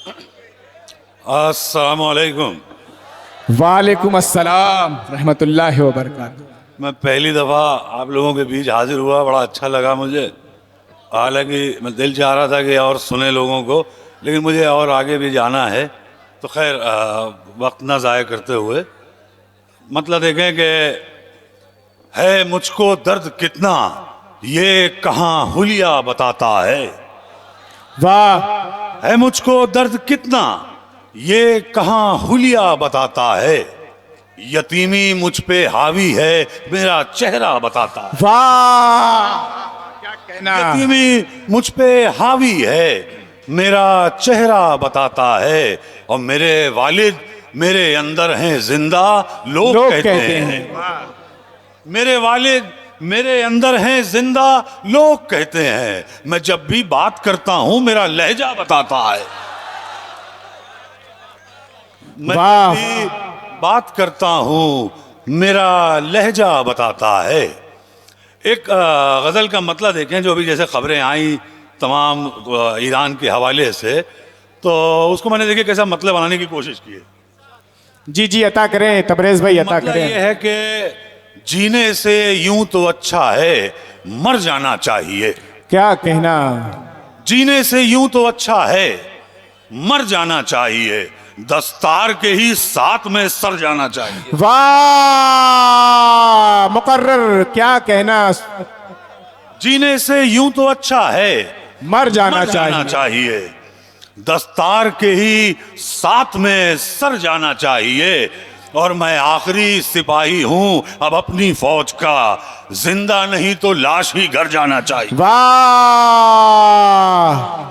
अस्सलामुअलैकुम। वालेकुम अस्सलाम रहमतुल्लाहि व बरकातहू। मैं पहली दफ़ा आप लोगों के बीच हाजिर हुआ, बड़ा अच्छा लगा मुझे। हालांकि मैं दिल चाह रहा था कि और सुने लोगों को, लेकिन मुझे और आगे भी जाना है, तो खैर वक्त ना ज़ाया करते हुए मतलब देखें कि है मुझको दर्द कितना ये कहाँ हुलिया बताता है। वाह, है मुझको दर्द कितना ये कहाँ हुलिया बताता है। यतीमी मुझ पे हावी है मेरा चेहरा बताता है। वाह, क्या कहना। यतीमी मुझ पे हावी है मेरा चेहरा बताता है। और मेरे वालिद मेरे अंदर हैं जिंदा लोग कहते हैं। मेरे वालिद मेरे अंदर हैं जिंदा लोग कहते हैं। मैं जब भी बात करता हूं मेरा लहजा बताता है। मैं वाह। जब भी बात करता हूं मेरा लहजा बताता है। एक गज़ल का मतलब देखें, जो अभी जैसे खबरें आई तमाम ईरान के हवाले से, तो उसको मैंने देखिए कैसा मतलब बनाने की कोशिश की है। जी जी, अता करें तबरेज भाई, अता मतलब करें। ये है कि जीने से यूं तो अच्छा है मर जाना चाहिए। क्या कहना। जीने से यूं तो अच्छा है मर जाना चाहिए। दस्तार के ही साथ में सर जाना चाहिए। वाह, मुकर्रर, क्या कहना। जीने से यूं तो अच्छा है मर जाना मर जाना चाहिए। चाहिए। दस्तार के ही साथ में सर जाना चाहिए। और मैं आखिरी सिपाही हूं अब अपनी फौज का, जिंदा नहीं तो लाश ही घर जाना चाहिए। वाह,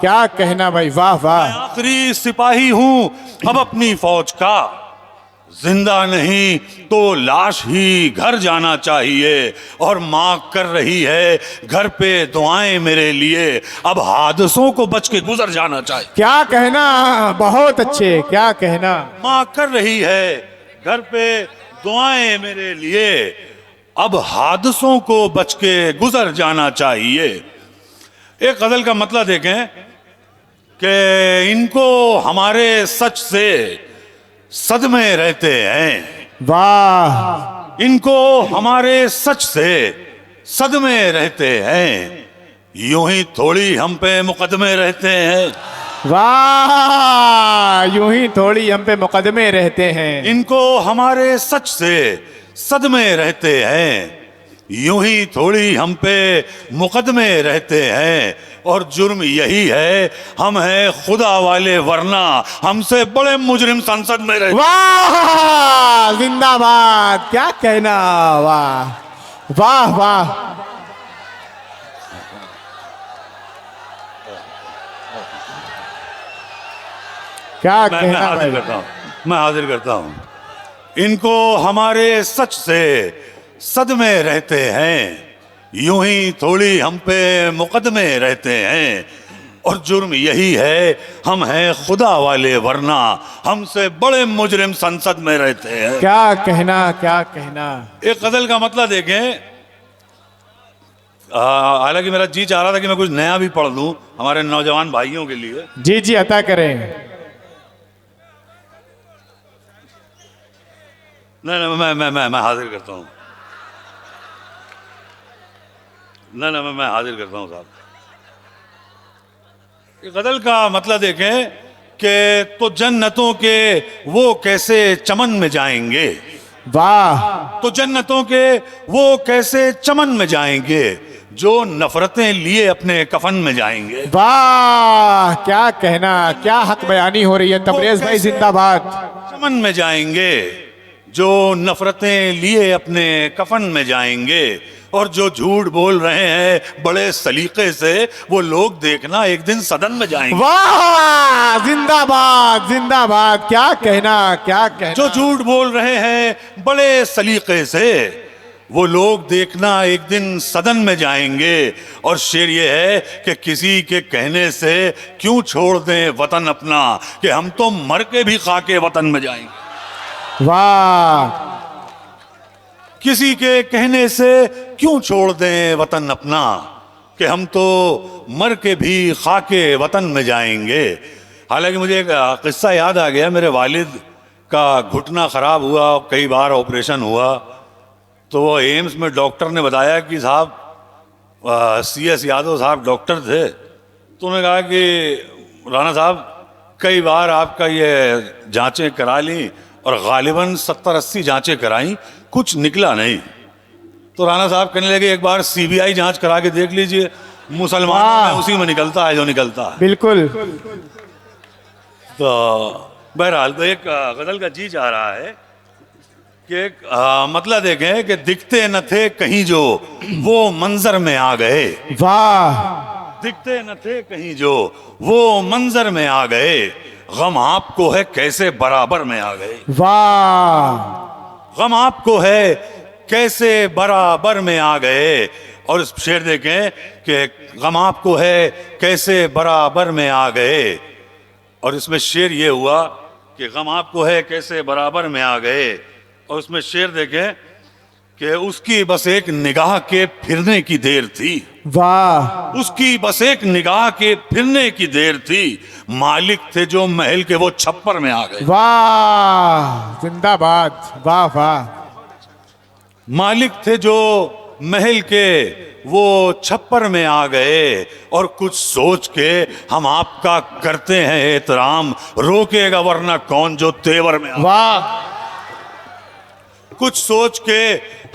क्या कहना भाई, वाह मैं वाह। आखिरी सिपाही हूं अब अपनी फौज का, जिंदा नहीं तो लाश ही घर जाना चाहिए। और माँ कर रही है घर पे दुआएं मेरे लिए, अब हादसों को बच के गुजर जाना चाहिए। क्या कहना, बहुत अच्छे, क्या कहना। माँ कर रही है घर पे दुआएं मेरे लिए, अब हादसों को बच के गुजर जाना चाहिए। एक गजल का मतलब देखें कि इनको हमारे सच से सदमे रहते हैं। वाह, इनको हमारे सच से सदमे रहते हैं। यूं ही थोड़ी हम पे मुकदमे रहते हैं। वाह, यूं ही थोड़ी हम पे मुकदमे रहते हैं। इनको हमारे सच से सदमे रहते हैं। यूं ही थोड़ी हम पे मुकदमे रहते हैं। और जुर्म यही है हम हैं खुदा वाले, वरना हमसे बड़े मुजरिम संसद में रहते। वाह, जिंदाबाद, क्या कहना। वाह वाह वाह। क्या मैं कहना हाजिर भाई। करता हूँ, मैं हाजिर करता हूँ। इनको हमारे सच से सदमे रहते हैं। यूं ही थोड़ी हम पे मुकदमे रहते हैं। और जुर्म यही है हम हैं खुदा वाले, वरना हमसे बड़े मुजरिम संसद में रहते हैं। क्या कहना, क्या कहना। एक गजल का मतलब देखें, हालांकि मेरा जी चाह रहा था कि मैं कुछ नया भी पढ़ लूं हमारे नौजवान भाइयों के लिए। जी जी, अता करें। नहीं नहीं, मैं हाजिर करता हूँ। नहीं, मैं हाजिर करता हूँ साहब। गजल का मतलब देखें कि तो जन्नतों के वो कैसे चमन में जाएंगे। वाह, तो जन्नतों के वो कैसे चमन में जाएंगे, जो नफरतें लिए अपने कफन में जाएंगे। वाह, क्या कहना, क्या हक बयानी हो रही है। तबरेज भाई जिंदाबाद। चमन में जाएंगे जो नफरतें लिए अपने कफन में जाएंगे। और जो झूठ बोल रहे हैं बड़े सलीके से, वो लोग देखना एक दिन सदन में जाएंगे। वाह, जिंदाबाद जिंदाबाद, क्या कहना, क्या कहना। जो झूठ बोल रहे हैं बड़े सलीके से, वो लोग देखना एक दिन सदन में जाएंगे। और शेर ये है कि किसी के कहने से क्यों छोड़ दें वतन अपना, कि हम तो मर के भी खाके वतन में जाएंगे। वाह, किसी के कहने से क्यों छोड़ दें वतन अपना, कि हम तो मर के भी खाके वतन में जाएंगे। हालांकि मुझे एक किस्सा याद आ गया। मेरे वालिद का घुटना ख़राब हुआ, कई बार ऑपरेशन हुआ, तो वो एम्स में डॉक्टर ने बताया कि साहब CS यादव साहब डॉक्टर थे, तो उन्होंने कहा कि राणा साहब कई बार आपका ये जांचें करा ली और गालिबन 70-80 जांचें कराई, कुछ निकला नहीं। तो राणा साहब कहने लगे एक बार CBI जांच करा के देख लीजिए, मुसलमानों में उसी में निकलता है जो निकलता है। बिल्कुल। तो बहरहाल तो एक गजल का जी जा रहा है कि एक मतलब देखें कि दिखते न थे कहीं जो वो मंजर में आ गए। वाह। दिखते न थे कहीं जो वो मंजर में आ गए, गम आपको है कैसे बराबर में आ गए। वाह। गम आपको है कैसे बराबर में आ गए। और इस शेर देखें कि गम आपको है कैसे बराबर में आ गए, और इसमें शेर ये हुआ कि गम आपको है कैसे बराबर में आ गए। और उसमें शेर देखें कि उसकी बस एक निगाह के फिरने की देर थी। वाह। उसकी बस एक निगाह के फिरने की देर थी, मालिक थे जो महल के वो छप्पर में आ गए। वाह, जिंदाबाद। वाह वाह। मालिक थे जो महल के वो छप्पर में आ गए, और कुछ सोच के हम आपका करते हैं एहतराम, रोकेगा वरना कौन जो तेवर में आ गए। वाह। कुछ सोच के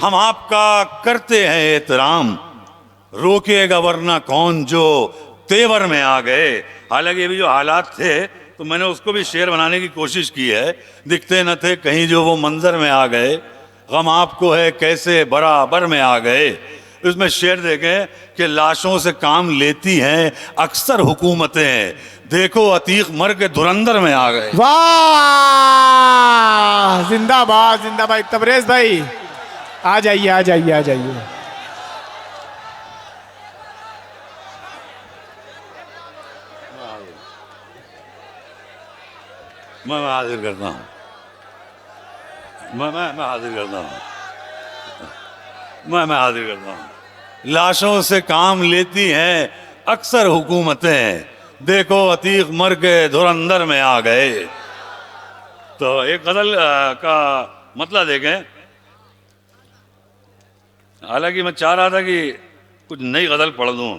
हम आपका करते हैं एहतराम, रोकेगा वरना कौन जो तेवर में आ गए। हालांकि ये भी जो हालात थे तो मैंने उसको भी शेर बनाने की कोशिश की है। दिखते न थे कहीं जो वो मंजर में आ गए, गम आपको है कैसे बराबर में आ गए। इसमें शेर देखें कि लाशों से काम लेती हैं अक्सर हुकूमतें, देखो अतीक मर के धुरंधर में आ गए। वाह, जिंदाबाद जिंदाबाद। तबरेज भाई आ जाइए आ जाइए आ जाइए। मैं हाजिर करता हूँ, मैं हाजिर करता हूँ, मैं हाजिर करता हूँ। लाशों से काम लेती हैं अक्सर हुकूमतें, देखो अतीक मर के धुरंधर में आ गए। तो एक गजल का मतलब देखें। हालांकि मैं चाह रहा था कि कुछ नई गजल पढ़ दूं।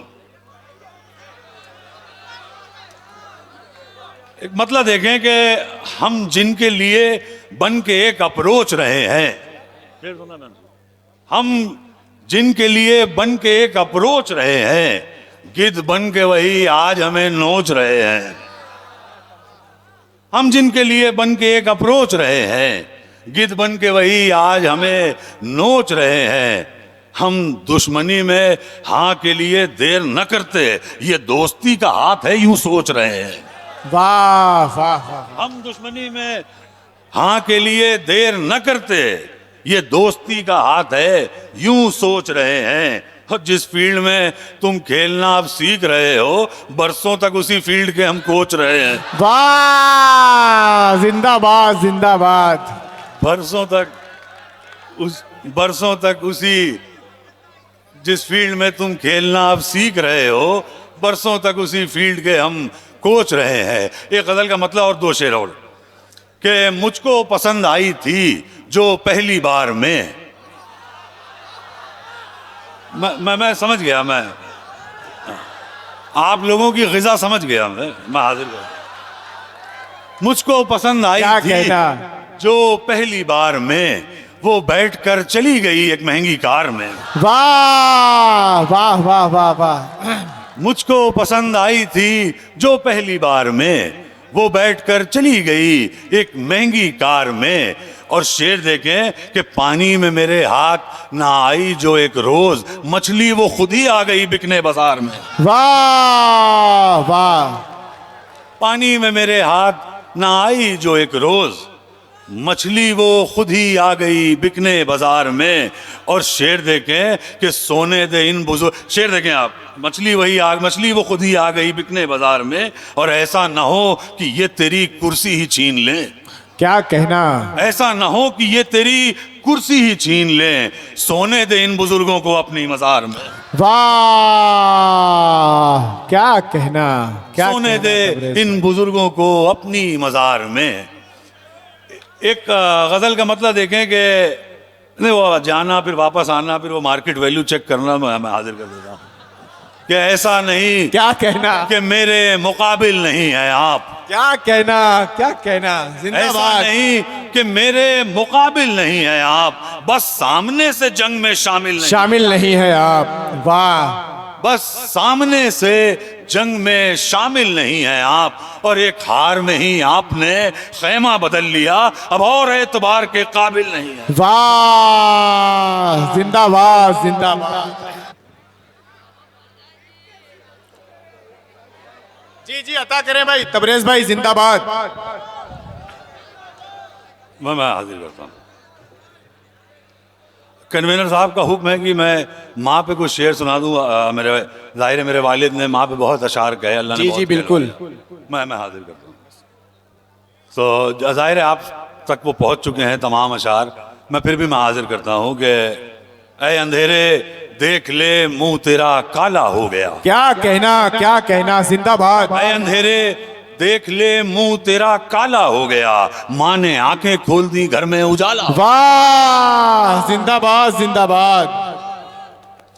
एक मतलब देखें कि हम जिनके लिए बन के एक अप्रोच रहे हैं, हम जिनके लिए बन के एक अप्रोच रहे हैं, गिद्ध बन के वही आज हमें नोच रहे हैं। हम जिनके लिए बन के एक अप्रोच रहे हैं, गिद्ध बन के वही आज हमें नोच रहे हैं। हम दुश्मनी में हाँ के लिए देर न करते, ये दोस्ती का हाथ है यूं सोच रहे हैं। वाह वाह वाह। हम दुश्मनी में हाँ के लिए देर न करते, ये दोस्ती का हाथ है यूं सोच रहे हैं। और जिस फील्ड में तुम खेलना अब सीख रहे हो, बरसों तक उसी फील्ड के हम कोच रहे हैं। वाह, जिंदाबाद जिंदाबाद। बरसों तक उसी जिस फील्ड में तुम खेलना अब सीख रहे हो, बरसों तक उसी फील्ड के हम कोच रहे हैं। एक गजल का मतलब और दो शेर और कि मुझको पसंद आई थी जो पहली बार में। मैं समझ गया, मैं आप लोगों की ग़िज़ा समझ गया। मैं हाजिर हूं। मुझको पसंद आई थी जो पहली बार में, वो बैठकर चली गई एक महंगी कार में। वाह वाह वाह वाह वाह। मुझको पसंद आई थी जो पहली बार में, वो बैठकर चली गई एक महंगी कार में। और शेर देखें कि पानी में मेरे हाथ ना आई जो एक रोज, मछली वो खुद ही आ गई बिकने बाजार में। वाह वाह। पानी में मेरे हाथ ना आई जो एक रोज, मछली वो खुद ही आ गई बिकने बाजार में। और शेर देखें कि सोने दे इन बुजुर्ग, शेर देखें आप, मछली वो खुद ही आ गई बिकने बाजार में, और ऐसा ना हो कि ये तेरी कुर्सी ही छीन ले। क्या कहना, ऐसा ना हो कि ये तेरी कुर्सी ही छीन लें, सोने दे इन बुजुर्गों को अपनी मजार में। वाह क्या कहना, क्या सोने कहना दे तबरेज इन बुजुर्गों को अपनी मजार में। एक गजल का मतलब देखें कि नहीं, वो जाना फिर वापस आना फिर वो मार्केट वैल्यू चेक करना मैं हाजिर कर देता हूँ कि ऐसा नहीं क्या कहना, कि मेरे मुकाबिल नहीं है आप, क्या कहना, क्या कहना, ऐसा जिंदाबाद। नहीं कि मेरे मुकाबिल नहीं है आप, बस सामने से जंग में शामिल नहीं, शामिल नहीं है आप, वाह बस सामने से जंग में शामिल नहीं है आप, और एक हार में ही आपने खैमा बदल लिया, अब और एतबार के काबिल नहीं है। वाह जिंदाबाद जिंदाबाद। जी जी अता करें भाई, तबरेज भाई जिंदाबाद। मैं हाजिर करता हूँ। कन्वीनर साहब का हुक्म है कि मैं माँ पे कुछ शेर सुना दूँ। मेरे ज़ाहिर है मेरे वालिद ने माँ पे बहुत अशार कहे, अल्लाह ने जी बहुत जी बिल्कुल। कहलवाया। मैं हाजिर करता हूँ। तो ज़ाहिर है आप तक वो पहुँच चुके हैं तमाम अशार, मैं फिर भी मैं हाजिर करता हूँ कि ऐ अंधेरे देख ले मुंह तेरा काला हो गया, क्या कहना, क्या कहना, जिंदाबाद। ऐ अंधेरे देख ले मुंह तेरा काला हो गया, माँ ने आंखें खोल दी घर में उजाला, वाह जिंदाबाद जिंदाबाद।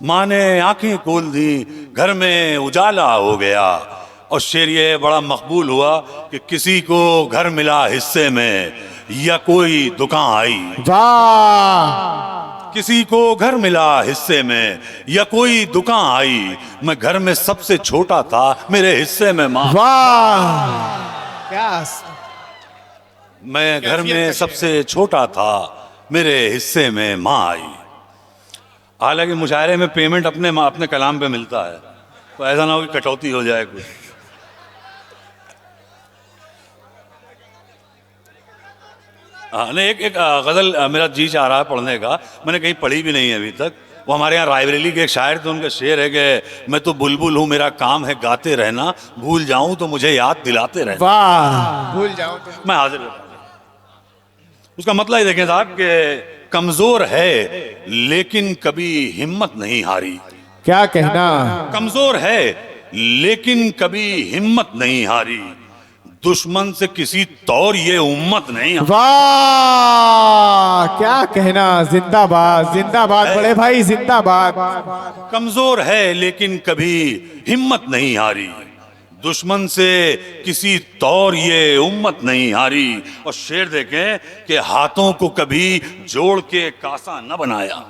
माँ ने आंखें खोल दी घर में उजाला हो गया। और शेर ये बड़ा मकबूल हुआ कि किसी को घर मिला हिस्से में या कोई दुकान आई, वाह किसी को घर मिला हिस्से में या कोई दुकान आई, मैं घर में सबसे छोटा था मेरे हिस्से में माँ, वाह क्या मैं घर में सबसे छोटा था मेरे हिस्से में माँ आई। हालांकि मुशायरे में पेमेंट अपने कलाम पे मिलता है, तो ऐसा ना हो कि कटौती हो जाए कुछ। नहीं, एक गज़ल मेरा जी चाह रहा है पढ़ने का, मैंने कहीं पढ़ी भी नहीं है अभी तक। वो हमारे यहाँ रायबरेली के एक शायर थे, उनका शेर है कि मैं तो बुलबुल हूँ मेरा काम है गाते रहना, भूल जाऊं तो मुझे याद दिलाते रहना। वाह भूल जाऊं तो। मैं हाजिर हूं। उसका मतलब ये देखें साहब कि कमजोर है लेकिन कभी हिम्मत नहीं हारी, क्या कहना, कमजोर है लेकिन कभी हिम्मत नहीं हारी, दुश्मन से किसी तौर ये उम्मत नहीं। वाह क्या कहना, जिंदाबाद जिंदाबाद बड़े भाई जिंदाबाद। कमजोर है लेकिन कभी हिम्मत नहीं हारी, दुश्मन से किसी तौर ये उम्मत नहीं हारी। और शेर देखें कि हाथों को कभी जोड़ के कासा न बनाया,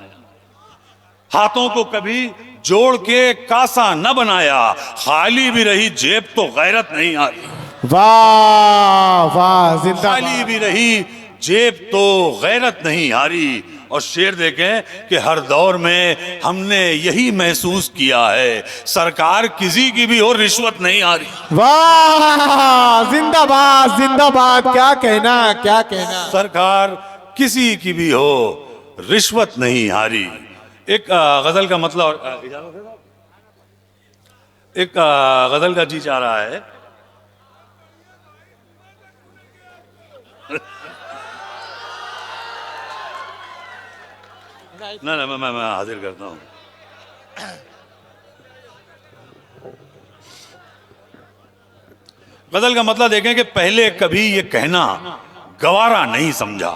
हाथों को कभी जोड़ के कासा न बनाया, खाली भी रही जेब तो गैरत नहीं हारी, वाह वाह जिंदाबाद। खाली भी रही जेब तो गैरत नहीं हारी। और शेर देखें कि हर दौर में हमने यही महसूस किया है, सरकार किसी की भी हो रिश्वत नहीं आ रही। वाह जिंदाबाद जिंदाबाद, क्या कहना, क्या कहना। सरकार किसी की भी हो रिश्वत नहीं हारी। एक गजल का मतलब, एक गजल का जी चाह रहा है। ना ना मैं हाजिर करता हूँ। गजल का मतलब देखें कि पहले कभी ये कहना गवारा नहीं समझा,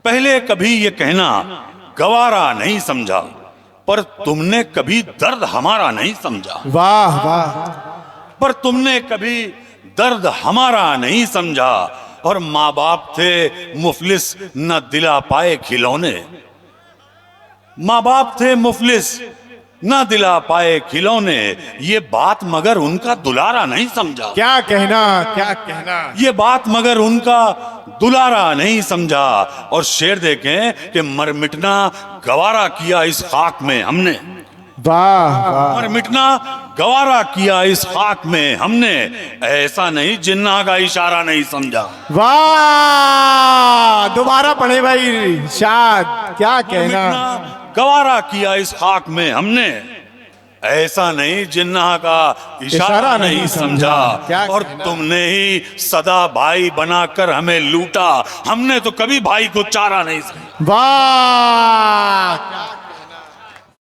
पहले कभी ये कहना गवारा नहीं समझा, पर तुमने कभी दर्द हमारा नहीं समझा। वाह वाह। पर तुमने कभी दर्द हमारा नहीं समझा, और माँ बाप थे मुफलिस न दिला पाए खिलौने, माँ बाप थे मुफलिस न दिला पाए खिलौने, ये बात मगर उनका दुलारा नहीं समझा। क्या कहना, क्या कहना। ये बात मगर उनका दुलारा नहीं समझा। और शेर देखें कि मर मिटना गवारा किया इस खाक में हमने, वाह वाह। मर मिटना गवारा किया इस खाक में हमने, ऐसा नहीं जिन्ना का इशारा नहीं समझा। वाह दोबारा पढ़े भाई शाद, क्या कहना। गवारा किया इस खाक में हमने, ऐसा नहीं जिन्ना का इशारा नहीं समझा, क्या और कहना। तुमने ही सदा भाई बनाकर हमें लूटा, हमने तो कभी भाई को चारा नहीं समझा। वाह क्या